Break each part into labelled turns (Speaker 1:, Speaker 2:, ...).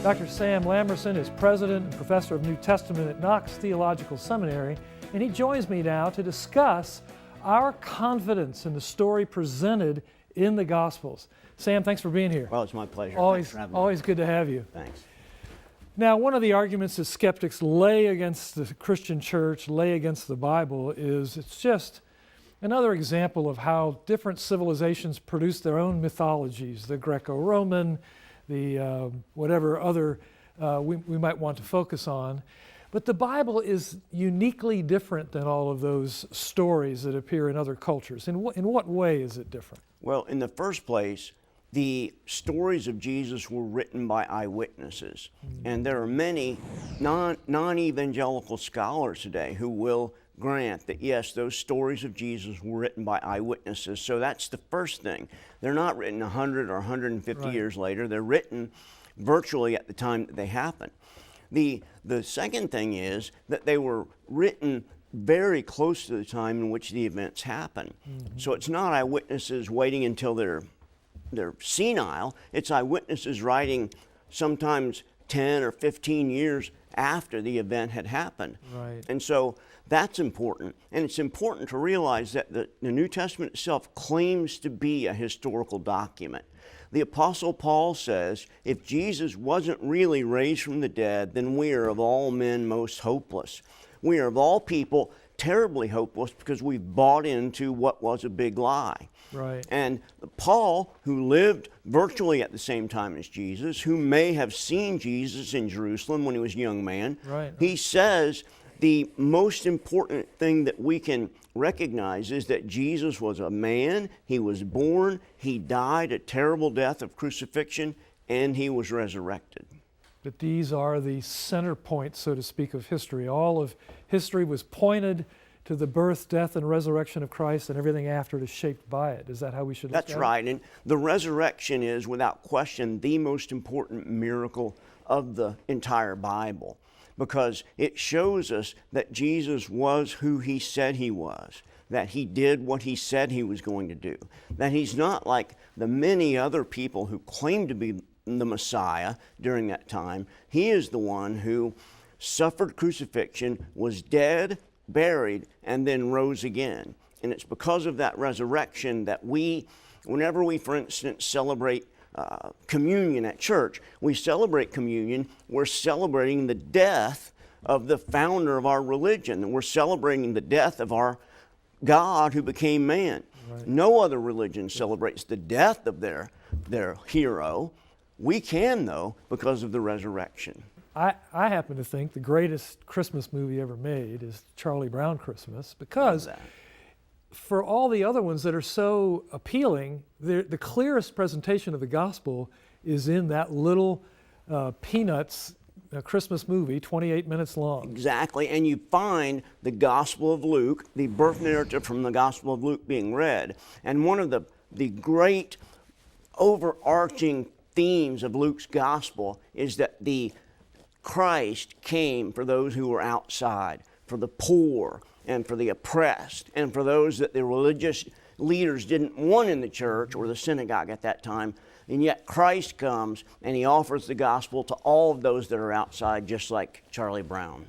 Speaker 1: Dr. Sam Lamerson is president and professor of New Testament at Knox Theological Seminary, and he joins me now to discuss our confidence in the story presented in the Gospels. Sam, thanks for being here.
Speaker 2: Well, it's my pleasure.
Speaker 1: Always good to have you.
Speaker 2: Thanks.
Speaker 1: Now, one of the arguments that skeptics lay against the Christian church, lay against the Bible, is it's just another example of how different civilizations produce their own mythologies, the Greco-Roman, the whatever other we might want to focus on. But the Bible is uniquely different than all of those stories that appear in other cultures. In what way is it different?
Speaker 2: Well, in the first place, the stories of Jesus were written by eyewitnesses. And there are many non-evangelical scholars today who will grant that, yes, those stories of Jesus were written by eyewitnesses. So that's the first thing. They're not written 100 or 150 years later. They're written virtually at the time that they happen. The second thing is that they were written very close to the time in which the events happen. So it's not eyewitnesses waiting until they're senile. It's eyewitnesses writing sometimes 10 or 15 years after the event had happened.
Speaker 1: Right.
Speaker 2: And so that's important. And it's important to realize that the New Testament itself claims to be a historical document. The Apostle Paul says, if Jesus wasn't really raised from the dead, then we are of all men most hopeless. We are of all people terribly hopeless because we've bought into what was a big lie.
Speaker 1: Right.
Speaker 2: And Paul, who lived virtually at the same time as Jesus, who may have seen Jesus in Jerusalem when he was a young man, he says the most important thing that we can recognize is that Jesus was a man, he was born, he died a terrible death of crucifixion, and he was resurrected.
Speaker 1: But these are the center points, so to speak, of history. All of history was pointed to the birth, death, and resurrection of Christ, and everything after it is shaped by it. Is that how we should look at it?
Speaker 2: That's right. And the resurrection is, without question, the most important miracle of the entire Bible, because it shows us that Jesus was who he said he was, that he did what he said he was going to do, that he's not like the many other people who claimed to be the Messiah during that time. He is the one who suffered crucifixion, was dead, buried, and then rose again. And it's because of that resurrection that whenever we, for instance, celebrate communion at church, we celebrate communion, we're celebrating the death of the founder of our religion. We're celebrating the death of our God who became man. Right. No other religion celebrates the death of their hero. We can, though, because of the resurrection.
Speaker 1: I happen to think the greatest Christmas movie ever made is Charlie Brown Christmas, because for all the other ones that are so appealing, the clearest presentation of the gospel is in that little Peanuts Christmas movie, 28 minutes long.
Speaker 2: Exactly, and you find the Gospel of Luke, the birth narrative from the Gospel of Luke being read, and one of the great overarching themes of Luke's Gospel is that the Christ came for those who were outside, for the poor and for the oppressed, and for those that the religious leaders didn't want in the church or the synagogue at that time. And yet Christ comes and he offers the gospel to all of those that are outside, just like Charlie Brown.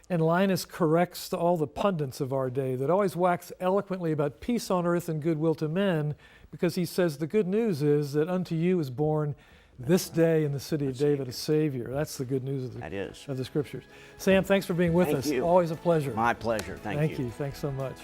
Speaker 1: And Linus corrects all the pundits of our day that always wax eloquently about peace on earth and goodwill to men, because he says the good news is that unto you is born this day in the city of David a Savior. That's the good news of the Scriptures. Sam, thanks for being with us.
Speaker 2: Thank you.
Speaker 1: Always a pleasure.
Speaker 2: My pleasure. Thank you.
Speaker 1: Thank you. Thanks so much.